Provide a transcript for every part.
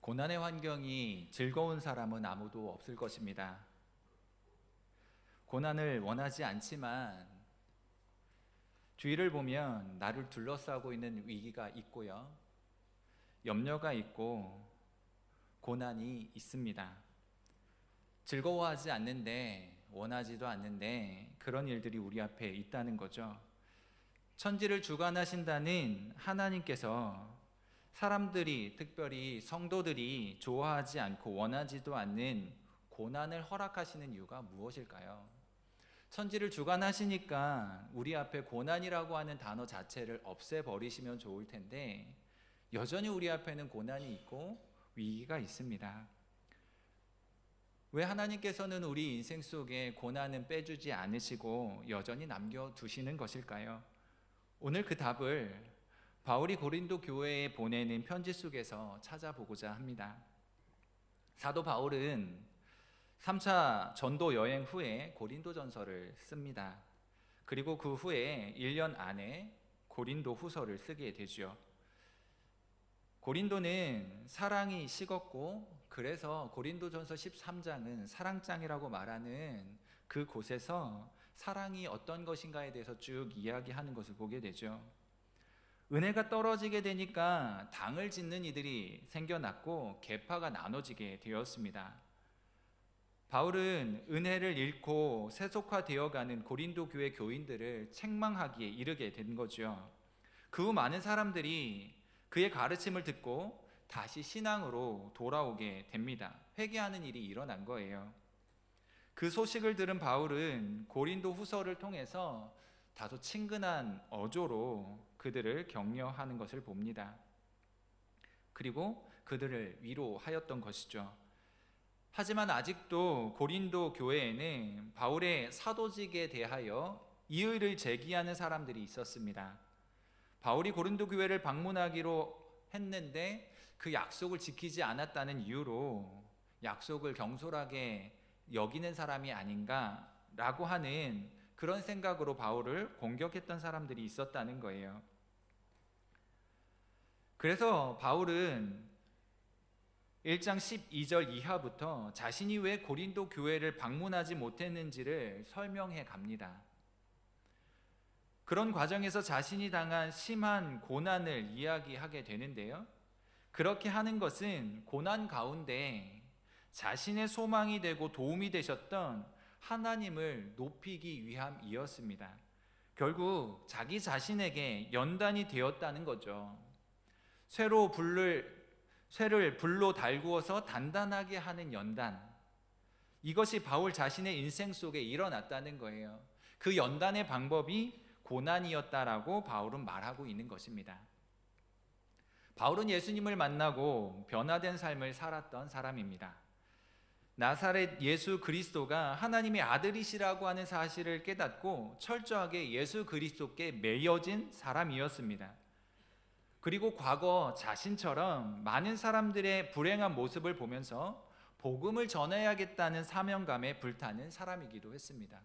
고난의 환경이 즐거운 사람은 아무도 없을 것입니다. 고난을 원하지 않지만 주위를 보면 나를 둘러싸고 있는 위기가 있고요. 염려가 있고 고난이 있습니다. 즐거워하지 않는데, 원하지도 않는데 그런 일들이 우리 앞에 있다는 거죠. 천지를 주관하신다는 하나님께서 사람들이, 특별히 성도들이 좋아하지 않고 원하지도 않는 고난을 허락하시는 이유가 무엇일까요? 천지를 주관하시니까 우리 앞에 고난이라고 하는 단어 자체를 없애버리시면 좋을 텐데 여전히 우리 앞에는 고난이 있고 위기가 있습니다. 왜 하나님께서는 우리 인생 속에 고난은 빼주지 않으시고 여전히 남겨두시는 것일까요? 오늘 그 답을 바울이 고린도 교회에 보내는 편지 속에서 찾아보고자 합니다. 사도 바울은 3차 전도 여행 후에 고린도전서를 씁니다. 그리고 그 후에 1년 안에 고린도 후서를 쓰게 되죠. 고린도는 사랑이 식었고, 그래서 고린도전서 13장은 사랑장이라고 말하는 그 곳에서 사랑이 어떤 것인가에 대해서 쭉 이야기하는 것을 보게 되죠. 은혜가 떨어지게 되니까 당을 짓는 이들이 생겨났고 계파가 나눠지게 되었습니다. 바울은 은혜를 잃고 세속화되어가는 고린도 교회 교인들을 책망하기에 이르게 된 거죠. 그 후 많은 사람들이 그의 가르침을 듣고 다시 신앙으로 돌아오게 됩니다. 회개하는 일이 일어난 거예요. 그 소식을 들은 바울은 고린도 후서를 통해서 다소 친근한 어조로 그들을 격려하는 것을 봅니다. 그리고 그들을 위로하였던 것이죠. 하지만 아직도 고린도 교회에는 바울의 사도직에 대하여 이의를 제기하는 사람들이 있었습니다. 바울이 고린도 교회를 방문하기로 했는데 그 약속을 지키지 않았다는 이유로 약속을 경솔하게 여기는 사람이 아닌가라고 하는 그런 생각으로 바울을 공격했던 사람들이 있었다는 거예요. 그래서 바울은 1장 12절 이하부터 자신이 왜 고린도 교회를 방문하지 못했는지를 설명해 갑니다. 그런 과정에서 자신이 당한 심한 고난을 이야기하게 되는데요. 그렇게 하는 것은 고난 가운데 자신의 소망이 되고 도움이 되셨던 하나님을 높이기 위함이었습니다. 결국 자기 자신에게 연단이 되었다는 거죠. 쇠를 불로 달구어서 단단하게 하는 연단, 이것이 바울 자신의 인생 속에 일어났다는 거예요. 그 연단의 방법이 고난이었다라고 바울은 말하고 있는 것입니다. 바울은 예수님을 만나고 변화된 삶을 살았던 사람입니다. 나사렛 예수 그리스도가 하나님의 아들이시라고 하는 사실을 깨닫고 철저하게 예수 그리스도께 매여진 사람이었습니다. 그리고 과거 자신처럼 많은 사람들의 불행한 모습을 보면서 복음을 전해야겠다는 사명감에 불타는 사람이기도 했습니다.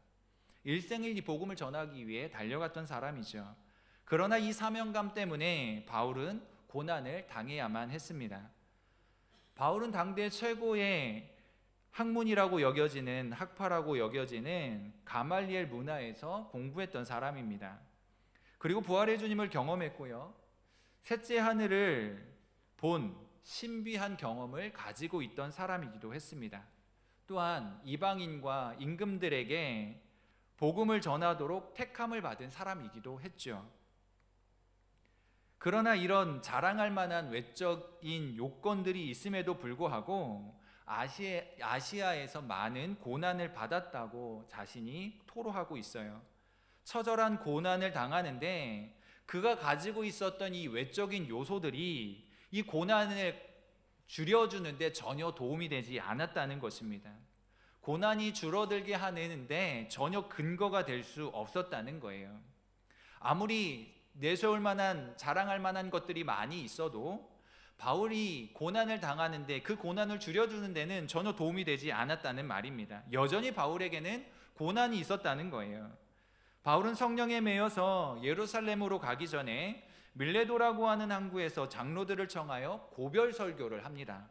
일생일 이 복음을 전하기 위해 달려갔던 사람이죠. 그러나 이 사명감 때문에 바울은 고난을 당해야만 했습니다. 바울은 당대 최고의 학문이라고 여겨지는, 학파라고 여겨지는 가말리엘 문화에서 공부했던 사람입니다. 그리고 부활의 주님을 경험했고요, 셋째 하늘을 본 신비한 경험을 가지고 있던 사람이기도 했습니다. 또한 이방인과 임금들에게 복음을 전하도록 택함을 받은 사람이기도 했죠. 그러나 이런 자랑할 만한 외적인 요건들이 있음에도 불구하고 아시아에서 많은 고난을 받았다고 자신이 토로하고 있어요. 처절한 고난을 당하는데 그가 가지고 있었던 이 외적인 요소들이 이 고난을 줄여주는데 전혀 도움이 되지 않았다는 것입니다. 고난이 줄어들게 하는데 전혀 근거가 될 수 없었다는 거예요. 아무리 내세울 만한, 자랑할 만한 것들이 많이 있어도 바울이 고난을 당하는데 그 고난을 줄여주는 데는 전혀 도움이 되지 않았다는 말입니다. 여전히 바울에게는 고난이 있었다는 거예요. 바울은 성령에 매여서 예루살렘으로 가기 전에 밀레도라고 하는 항구에서 장로들을 청하여 고별 설교를 합니다.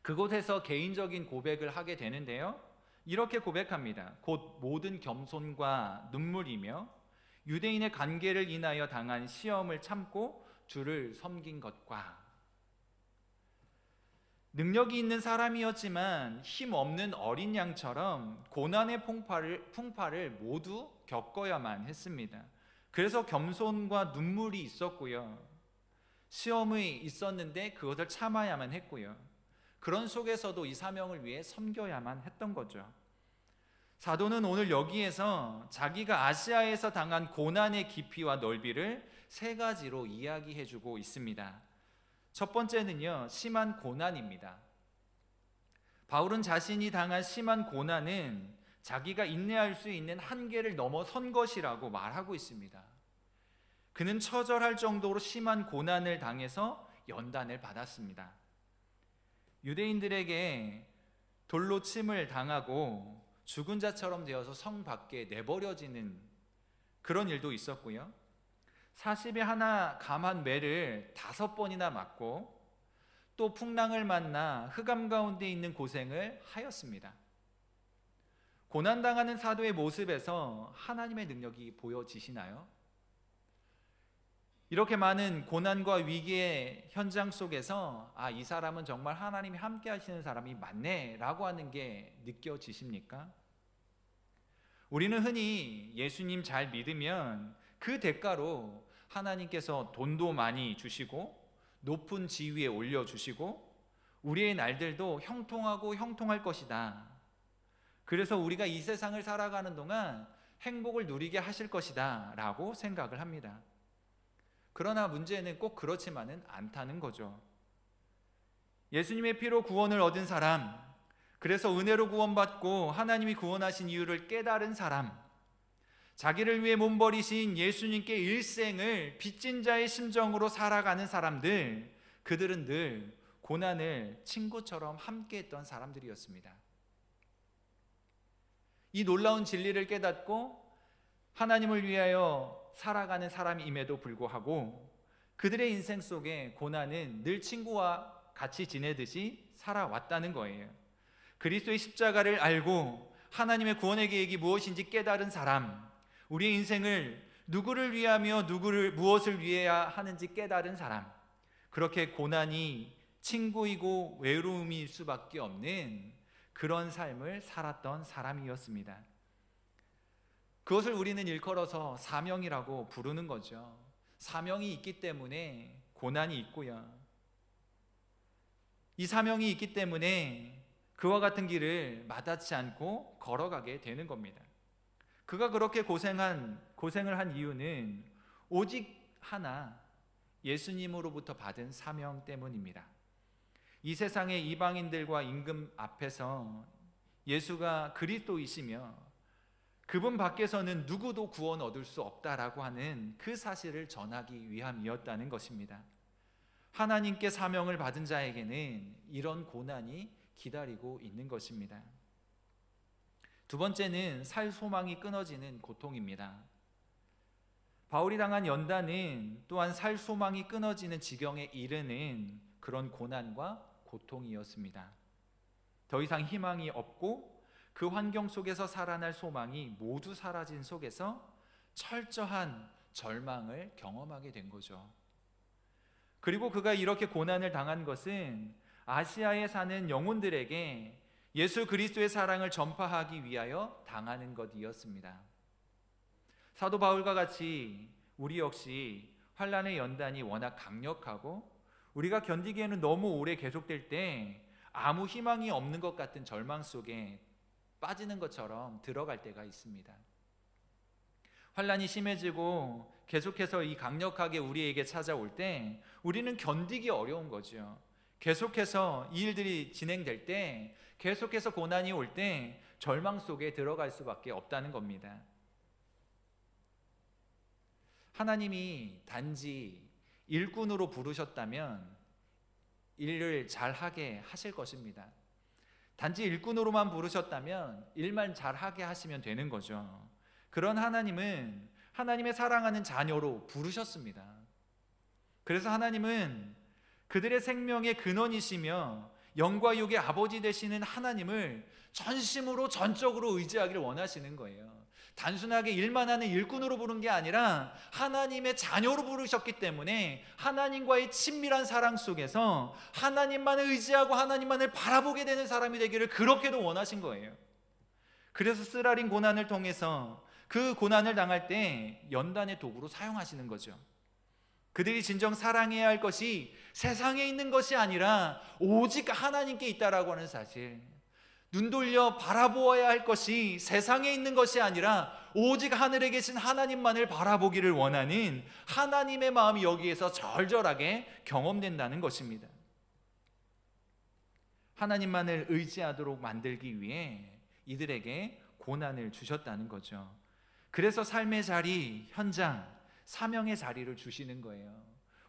그곳에서 개인적인 고백을 하게 되는데요. 이렇게 고백합니다. 곧 모든 겸손과 눈물이며 유대인의 관계를 인하여 당한 시험을 참고 주를 섬긴 것과, 능력이 있는 사람이었지만 힘없는 어린 양처럼 고난의 풍파를 모두 겪어야만 했습니다. 그래서 겸손과 눈물이 있었고요. 시험이 있었는데 그것을 참아야만 했고요. 그런 속에서도 이 사명을 위해 섬겨야만 했던 거죠. 사도는 오늘 여기에서 자기가 아시아에서 당한 고난의 깊이와 넓이를 세 가지로 이야기해주고 있습니다. 첫 번째는요, 심한 고난입니다. 바울은 자신이 당한 심한 고난은 자기가 인내할 수 있는 한계를 넘어선 것이라고 말하고 있습니다. 그는 처절할 정도로 심한 고난을 당해서 연단을 받았습니다. 유대인들에게 돌로 침을 당하고 죽은 자처럼 되어서 성 밖에 내버려지는 그런 일도 있었고요. 40에 하나 감한 매를 5번이나 맞고 또 풍랑을 만나 흑암 가운데 있는 고생을 하였습니다. 고난당하는 사도의 모습에서 하나님의 능력이 보여지시나요? 이렇게 많은 고난과 위기의 현장 속에서 이 사람은 정말 하나님이 함께 하시는 사람이 맞네 라고 하는 게 느껴지십니까? 우리는 흔히 예수님 잘 믿으면 그 대가로 하나님께서 돈도 많이 주시고 높은 지위에 올려주시고 우리의 날들도 형통하고 형통할 것이다. 그래서 우리가 이 세상을 살아가는 동안 행복을 누리게 하실 것이다 라고 생각을 합니다. 그러나 문제는 꼭 그렇지만은 않다는 거죠. 예수님의 피로 구원을 얻은 사람, 그래서 은혜로 구원받고 하나님이 구원하신 이유를 깨달은 사람, 자기를 위해 몸버리신 예수님께 일생을 빚진 자의 심정으로 살아가는 사람들, 그들은 늘 고난을 친구처럼 함께했던 사람들이었습니다. 이 놀라운 진리를 깨닫고 하나님을 위하여 살아가는 사람임에도 불구하고 그들의 인생 속에 고난은 늘 친구와 같이 지내듯이 살아왔다는 거예요. 그리스도의 십자가를 알고 하나님의 구원의 계획이 무엇인지 깨달은 사람, 우리의 인생을 누구를 위하며 무엇을 위해야 하는지 깨달은 사람, 그렇게 고난이 친구이고 외로움일 수밖에 없는 그런 삶을 살았던 사람이었습니다. 그것을 우리는 일컬어서 사명이라고 부르는 거죠. 사명이 있기 때문에 고난이 있고요. 이 사명이 있기 때문에 그와 같은 길을 마다치 않고 걸어가게 되는 겁니다. 그가 그렇게 고생을 한 이유는 오직 하나, 예수님으로부터 받은 사명 때문입니다. 이 세상의 이방인들과 임금 앞에서 예수가 그리스도이시며 그분 밖에서는 누구도 구원 얻을 수 없다라고 하는 그 사실을 전하기 위함이었다는 것입니다. 하나님께 사명을 받은 자에게는 이런 고난이 기다리고 있는 것입니다. 두 번째는 살 소망이 끊어지는 고통입니다. 바울이 당한 연단은 또한 살 소망이 끊어지는 지경에 이르는 그런 고난과 고통이었습니다. 더 이상 희망이 없고 그 환경 속에서 살아날 소망이 모두 사라진 속에서 철저한 절망을 경험하게 된 거죠. 그리고 그가 이렇게 고난을 당한 것은 아시아에 사는 영혼들에게 예수 그리스도의 사랑을 전파하기 위하여 당하는 것이었습니다. 사도 바울과 같이 우리 역시 환난의 연단이 워낙 강력하고 우리가 견디기에는 너무 오래 계속될 때 아무 희망이 없는 것 같은 절망 속에 빠지는 것처럼 들어갈 때가 있습니다. 환난이 심해지고 계속해서 이 강력하게 우리에게 찾아올 때 우리는 견디기 어려운 거죠. 계속해서 이 일들이 진행될 때, 계속해서 고난이 올 때 절망 속에 들어갈 수밖에 없다는 겁니다. 하나님이 단지 일꾼으로 부르셨다면 일을 잘하게 하실 것입니다. 단지 일꾼으로만 부르셨다면 일만 잘하게 하시면 되는 거죠. 그런 하나님은 하나님의 사랑하는 자녀로 부르셨습니다. 그래서 하나님은 그들의 생명의 근원이시며 영과 육의 아버지 되시는 하나님을 전심으로 전적으로 의지하기를 원하시는 거예요. 단순하게 일만 하는 일꾼으로 부른 게 아니라 하나님의 자녀로 부르셨기 때문에 하나님과의 친밀한 사랑 속에서 하나님만을 의지하고 하나님만을 바라보게 되는 사람이 되기를 그렇게도 원하신 거예요. 그래서 쓰라린 고난을 통해서 그 고난을 당할 때 연단의 도구로 사용하시는 거죠. 그들이 진정 사랑해야 할 것이 세상에 있는 것이 아니라 오직 하나님께 있다라고 하는 사실, 눈 돌려 바라보아야 할 것이 세상에 있는 것이 아니라 오직 하늘에 계신 하나님만을 바라보기를 원하는 하나님의 마음이 여기에서 절절하게 경험된다는 것입니다. 하나님만을 의지하도록 만들기 위해 이들에게 고난을 주셨다는 거죠. 그래서 삶의 자리, 현장, 사명의 자리를 주시는 거예요.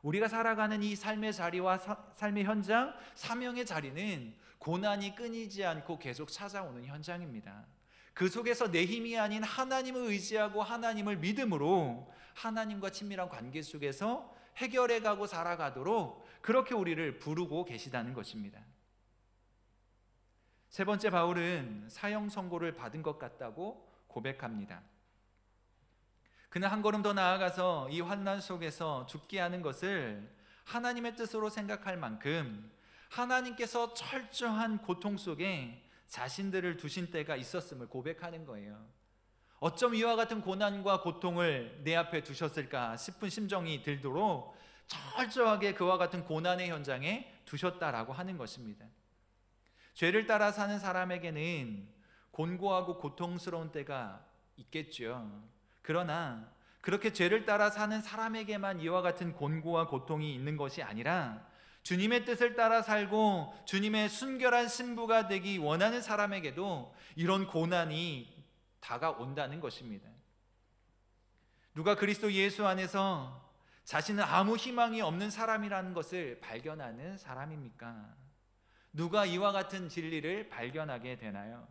우리가 살아가는 이 삶의 자리와 삶의 현장, 사명의 자리는 고난이 끊이지 않고 계속 찾아오는 현장입니다. 그 속에서 내 힘이 아닌 하나님을 의지하고 하나님을 믿음으로 하나님과 친밀한 관계 속에서 해결해가고 살아가도록 그렇게 우리를 부르고 계시다는 것입니다. 세 번째, 바울은 사형 선고를 받은 것 같다고 고백합니다. 그는 한 걸음 더 나아가서 이 환난 속에서 죽게 하는 것을 하나님의 뜻으로 생각할 만큼 하나님께서 철저한 고통 속에 자신들을 두신 때가 있었음을 고백하는 거예요. 어쩜 이와 같은 고난과 고통을 내 앞에 두셨을까 싶은 심정이 들도록 철저하게 그와 같은 고난의 현장에 두셨다라고 하는 것입니다. 죄를 따라 사는 사람에게는 곤고하고 고통스러운 때가 있겠죠. 그러나 그렇게 죄를 따라 사는 사람에게만 이와 같은 곤고와 고통이 있는 것이 아니라 주님의 뜻을 따라 살고 주님의 순결한 신부가 되기 원하는 사람에게도 이런 고난이 다가온다는 것입니다. 누가 그리스도 예수 안에서 자신은 아무 희망이 없는 사람이라는 것을 발견하는 사람입니까? 누가 이와 같은 진리를 발견하게 되나요?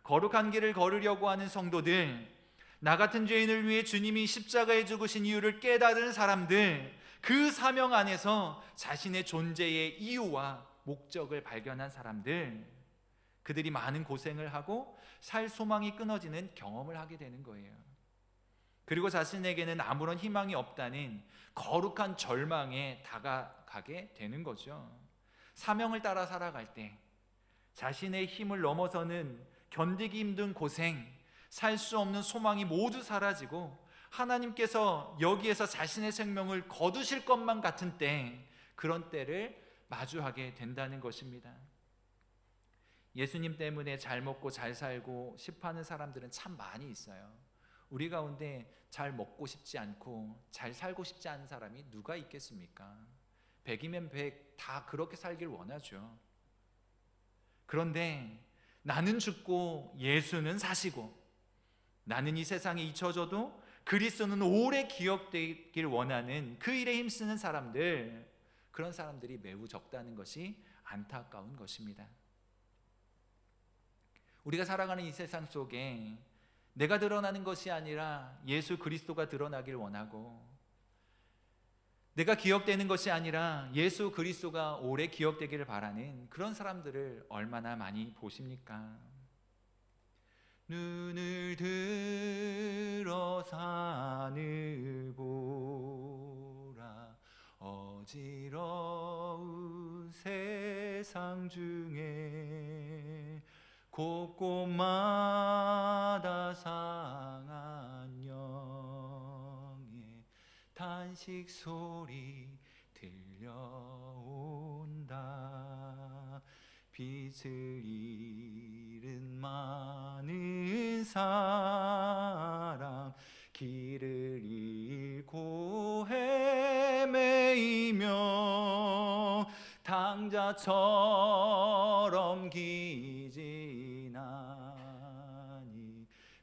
거룩한 길을 걸으려고 하는 성도들, 나 같은 죄인을 위해 주님이 십자가에 죽으신 이유를 깨달은 사람들, 그 사명 안에서 자신의 존재의 이유와 목적을 발견한 사람들, 그들이 많은 고생을 하고 살 소망이 끊어지는 경험을 하게 되는 거예요. 그리고 자신에게는 아무런 희망이 없다는 거룩한 절망에 다가가게 되는 거죠. 사명을 따라 살아갈 때 자신의 힘을 넘어서는 견디기 힘든 고생, 살 수 없는 소망이 모두 사라지고 하나님께서 여기에서 자신의 생명을 거두실 것만 같은 때, 그런 때를 마주하게 된다는 것입니다. 예수님 때문에 잘 먹고 잘 살고 싶어하는 사람들은 참 많이 있어요. 우리 가운데 잘 먹고 싶지 않고 잘 살고 싶지 않은 사람이 누가 있겠습니까? 100이면 100 다 그렇게 살길 원하죠. 그런데 나는 죽고 예수는 사시고, 나는 이 세상에 잊혀져도 그리스도는 오래 기억되길 원하는 그 일에 힘쓰는 사람들, 그런 사람들이 매우 적다는 것이 안타까운 것입니다. 우리가 살아가는 이 세상 속에 내가 드러나는 것이 아니라 예수 그리스도가 드러나길 원하고, 내가 기억되는 것이 아니라 예수 그리스도가 오래 기억되기를 바라는 그런 사람들을 얼마나 많이 보십니까? 눈을 들어 산을 보라, 어지러운 세상 중에 곳곳마다 상한 영의 탄식 소리 들려온다. 빛을 잃은 많은 사람, 길을 잃고 헤매이며 당자처럼 기진하니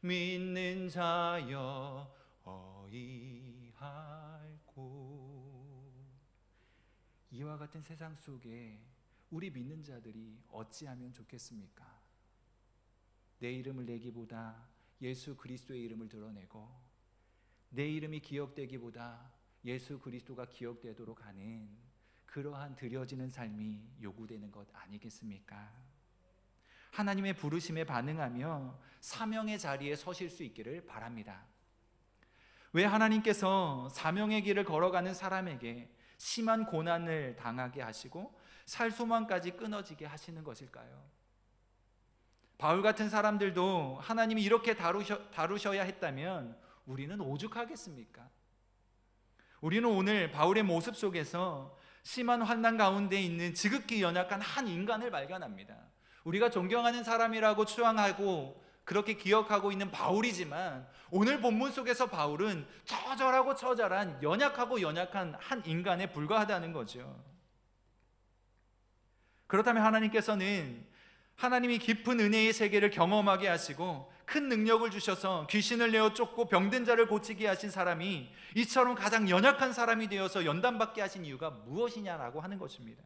믿는 자여 어이할꼬. 이와 같은 세상 속에 우리 믿는 자들이 어찌하면 좋겠습니까? 내 이름을 내기보다 예수 그리스도의 이름을 드러내고, 내 이름이 기억되기보다 예수 그리스도가 기억되도록 하는 그러한 드려지는 삶이 요구되는 것 아니겠습니까? 하나님의 부르심에 반응하며 사명의 자리에 서실 수 있기를 바랍니다. 왜 하나님께서 사명의 길을 걸어가는 사람에게 심한 고난을 당하게 하시고 살 소망까지 끊어지게 하시는 것일까요? 바울 같은 사람들도 하나님이 이렇게 다루셔야 했다면 우리는 오죽하겠습니까? 우리는 오늘 바울의 모습 속에서 심한 환난 가운데 있는 지극히 연약한 한 인간을 발견합니다. 우리가 존경하는 사람이라고 추앙하고 그렇게 기억하고 있는 바울이지만 오늘 본문 속에서 바울은 처절하고 처절한 연약하고 연약한 한 인간에 불과하다는 거죠. 그렇다면 하나님께서는 하나님이 깊은 은혜의 세계를 경험하게 하시고 큰 능력을 주셔서 귀신을 내어 쫓고 병든 자를 고치게 하신 사람이 이처럼 가장 연약한 사람이 되어서 연단받게 하신 이유가 무엇이냐라고 하는 것입니다.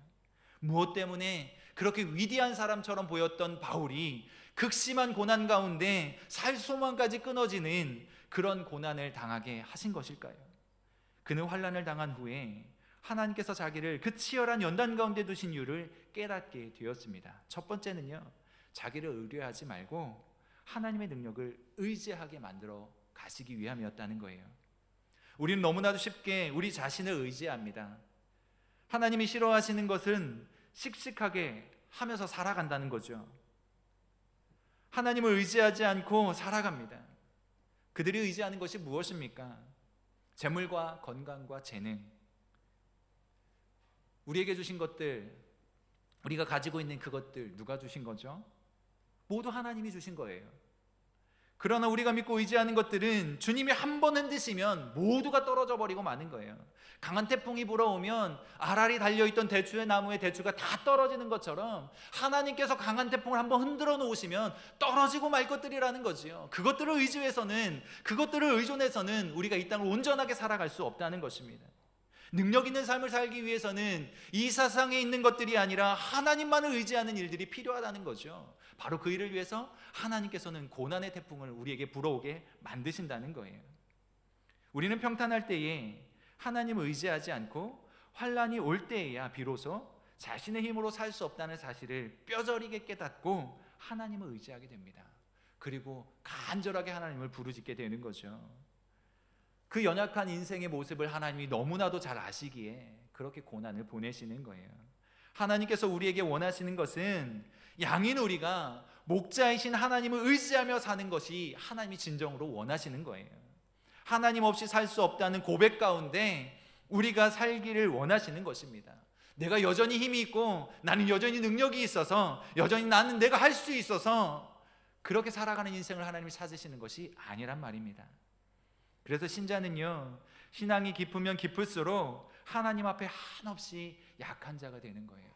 무엇 때문에 그렇게 위대한 사람처럼 보였던 바울이 극심한 고난 가운데 살 소망까지 끊어지는 그런 고난을 당하게 하신 것일까요? 그는 환난을 당한 후에 하나님께서 자기를 그 치열한 연단 가운데 두신 이유를 깨닫게 되었습니다. 첫 번째는요, 자기를 의뢰하지 말고 하나님의 능력을 의지하게 만들어 가시기 위함이었다는 거예요. 우리는 너무나도 쉽게 우리 자신을 의지합니다. 하나님이 싫어하시는 것은 씩씩하게 하면서 살아간다는 거죠. 하나님을 의지하지 않고 살아갑니다. 그들이 의지하는 것이 무엇입니까? 재물과 건강과 재능, 우리에게 주신 것들, 우리가 가지고 있는 그것들 누가 주신 거죠? 모두 하나님이 주신 거예요. 그러나 우리가 믿고 의지하는 것들은 주님이 한 번 흔드시면 모두가 떨어져 버리고 마는 거예요. 강한 태풍이 불어오면 알알이 달려있던 대추의 나무의 대추가 다 떨어지는 것처럼 하나님께서 강한 태풍을 한번 흔들어 놓으시면 떨어지고 말 것들이라는 거지요. 그것들을 의존해서는 우리가 이 땅을 온전하게 살아갈 수 없다는 것입니다. 능력 있는 삶을 살기 위해서는 이 세상에 있는 것들이 아니라 하나님만을 의지하는 일들이 필요하다는 거죠. 바로 그 일을 위해서 하나님께서는 고난의 태풍을 우리에게 불어오게 만드신다는 거예요. 우리는 평탄할 때에 하나님을 의지하지 않고 환난이 올 때에야 비로소 자신의 힘으로 살 수 없다는 사실을 뼈저리게 깨닫고 하나님을 의지하게 됩니다. 그리고 간절하게 하나님을 부르짖게 되는 거죠. 그 연약한 인생의 모습을 하나님이 너무나도 잘 아시기에 그렇게 고난을 보내시는 거예요. 하나님께서 우리에게 원하시는 것은 양인 우리가 목자이신 하나님을 의지하며 사는 것이 하나님이 진정으로 원하시는 거예요. 하나님 없이 살 수 없다는 고백 가운데 우리가 살기를 원하시는 것입니다. 내가 여전히 힘이 있고 나는 여전히 능력이 있어서 여전히 나는 내가 할 수 있어서 그렇게 살아가는 인생을 하나님이 찾으시는 것이 아니란 말입니다. 그래서 신자는요, 신앙이 깊으면 깊을수록 하나님 앞에 한없이 약한 자가 되는 거예요.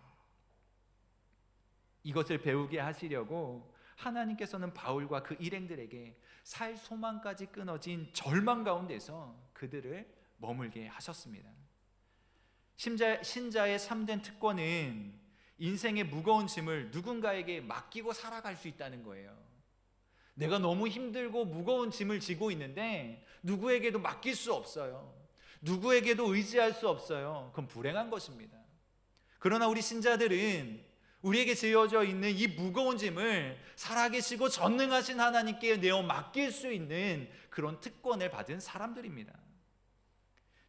이것을 배우게 하시려고 하나님께서는 바울과 그 일행들에게 살 소망까지 끊어진 절망 가운데서 그들을 머물게 하셨습니다. 신자의 참된 특권은 인생의 무거운 짐을 누군가에게 맡기고 살아갈 수 있다는 거예요. 내가 너무 힘들고 무거운 짐을 지고 있는데 누구에게도 맡길 수 없어요. 누구에게도 의지할 수 없어요. 그건 불행한 것입니다. 그러나 우리 신자들은 우리에게 지어져 있는 이 무거운 짐을 살아계시고 전능하신 하나님께 내어 맡길 수 있는 그런 특권을 받은 사람들입니다.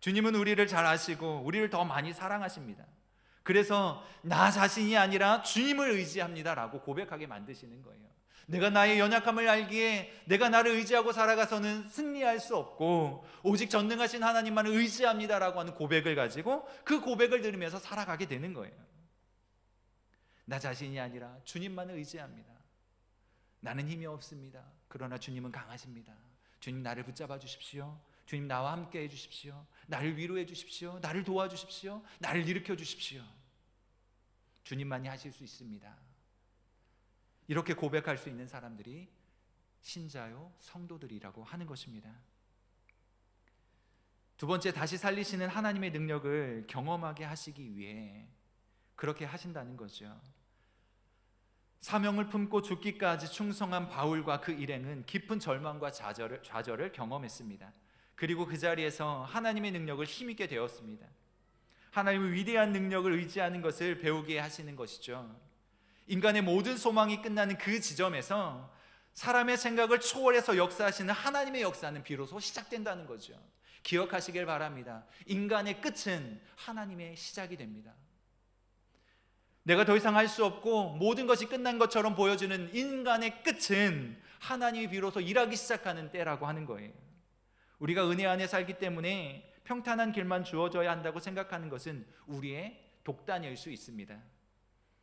주님은 우리를 잘 아시고 우리를 더 많이 사랑하십니다. 그래서 나 자신이 아니라 주님을 의지합니다라고 고백하게 만드시는 거예요. 내가 나의 연약함을 알기에 내가 나를 의지하고 살아가서는 승리할 수 없고 오직 전능하신 하나님만을 의지합니다라고 하는 고백을 가지고 그 고백을 들으면서 살아가게 되는 거예요. 나 자신이 아니라 주님만을 의지합니다. 나는 힘이 없습니다. 그러나 주님은 강하십니다. 주님 나를 붙잡아 주십시오. 주님 나와 함께 해주십시오. 나를 위로해 주십시오. 나를 도와주십시오. 나를 일으켜 주십시오. 주님만이 하실 수 있습니다. 이렇게 고백할 수 있는 사람들이 신자요 성도들이라고 하는 것입니다. 두 번째, 다시 살리시는 하나님의 능력을 경험하게 하시기 위해 그렇게 하신다는 거죠. 사명을 품고 죽기까지 충성한 바울과 그 일행은 깊은 절망과 좌절을 경험했습니다. 그리고 그 자리에서 하나님의 능력을 힘있게 되었습니다. 하나님의 위대한 능력을 의지하는 것을 배우게 하시는 것이죠. 인간의 모든 소망이 끝나는 그 지점에서 사람의 생각을 초월해서 역사하시는 하나님의 역사는 비로소 시작된다는 거죠. 기억하시길 바랍니다. 인간의 끝은 하나님의 시작이 됩니다. 내가 더 이상 할 수 없고 모든 것이 끝난 것처럼 보여주는 인간의 끝은 하나님이 비로소 일하기 시작하는 때라고 하는 거예요. 우리가 은혜 안에 살기 때문에 평탄한 길만 주어져야 한다고 생각하는 것은 우리의 독단일 수 있습니다.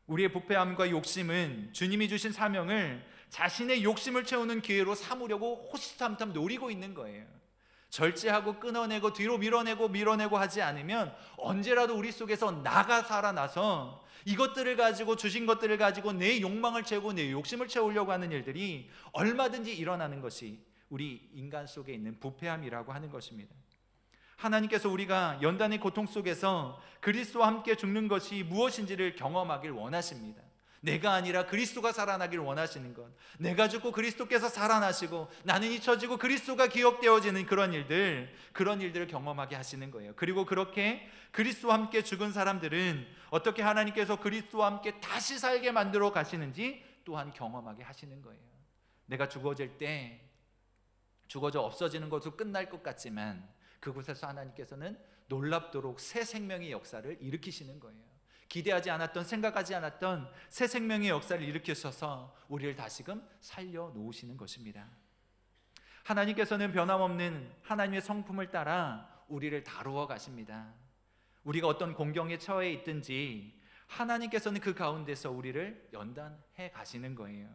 우리의 부패함과 욕심은 주님이 주신 사명을 자신의 욕심을 채우는 기회로 삼으려고 호시탐탐 노리고 있는 거예요. 절제하고 끊어내고 뒤로 밀어내고 하지 않으면 언제라도 우리 속에서 나가 살아나서 이것들을 가지고, 주신 것들을 가지고 내 욕망을 채우고 내 욕심을 채우려고 하는 일들이 얼마든지 일어나는 것이 우리 인간 속에 있는 부패함이라고 하는 것입니다. 하나님께서 우리가 연단의 고통 속에서 그리스도와 함께 죽는 것이 무엇인지를 경험하길 원하십니다. 내가 아니라 그리스도가 살아나길 원하시는 것, 내가 죽고 그리스도께서 살아나시고 나는 잊혀지고 그리스도가 기억되어지는 그런 일들을 경험하게 하시는 거예요. 그리고 그렇게 그리스도와 함께 죽은 사람들은 어떻게 하나님께서 그리스도와 함께 다시 살게 만들어 가시는지 또한 경험하게 하시는 거예요. 내가 죽어질 때 죽어져 없어지는 것도 끝날 것 같지만 그곳에서 하나님께서는 놀랍도록 새 생명의 역사를 일으키시는 거예요. 기대하지 않았던, 생각하지 않았던 새 생명의 역사를 일으키셔서 우리를 다시금 살려놓으시는 것입니다. 하나님께서는 변함없는 하나님의 성품을 따라 우리를 다루어 가십니다. 우리가 어떤 공경에 처해 있든지 하나님께서는 그 가운데서 우리를 연단해 가시는 거예요.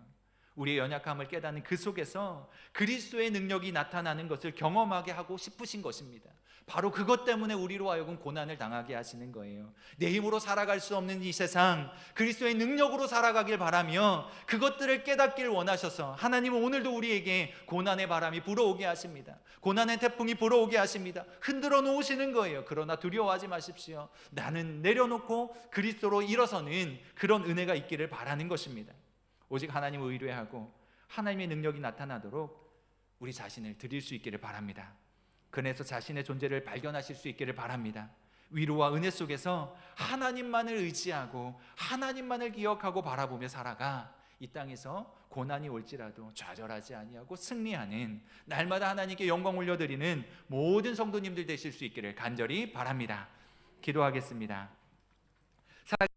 우리의 연약함을 깨닫는 그 속에서 그리스도의 능력이 나타나는 것을 경험하게 하고 싶으신 것입니다. 바로 그것 때문에 우리로 하여금 고난을 당하게 하시는 거예요. 내 힘으로 살아갈 수 없는 이 세상, 그리스도의 능력으로 살아가길 바라며 그것들을 깨닫길 원하셔서 하나님은 오늘도 우리에게 고난의 바람이 불어오게 하십니다. 고난의 태풍이 불어오게 하십니다. 흔들어 놓으시는 거예요. 그러나 두려워하지 마십시오. 나는 내려놓고 그리스도로 일어서는 그런 은혜가 있기를 바라는 것입니다. 오직 하나님을 의뢰하고 하나님의 능력이 나타나도록 우리 자신을 드릴 수 있기를 바랍니다. 그래서 자신의 존재를 발견하실 수 있기를 바랍니다. 위로와 은혜 속에서 하나님만을 의지하고 하나님만을 기억하고 바라보며 살아가 이 땅에서 고난이 올지라도 좌절하지 아니하고 승리하는, 날마다 하나님께 영광 올려드리는 모든 성도님들 되실 수 있기를 간절히 바랍니다. 기도하겠습니다.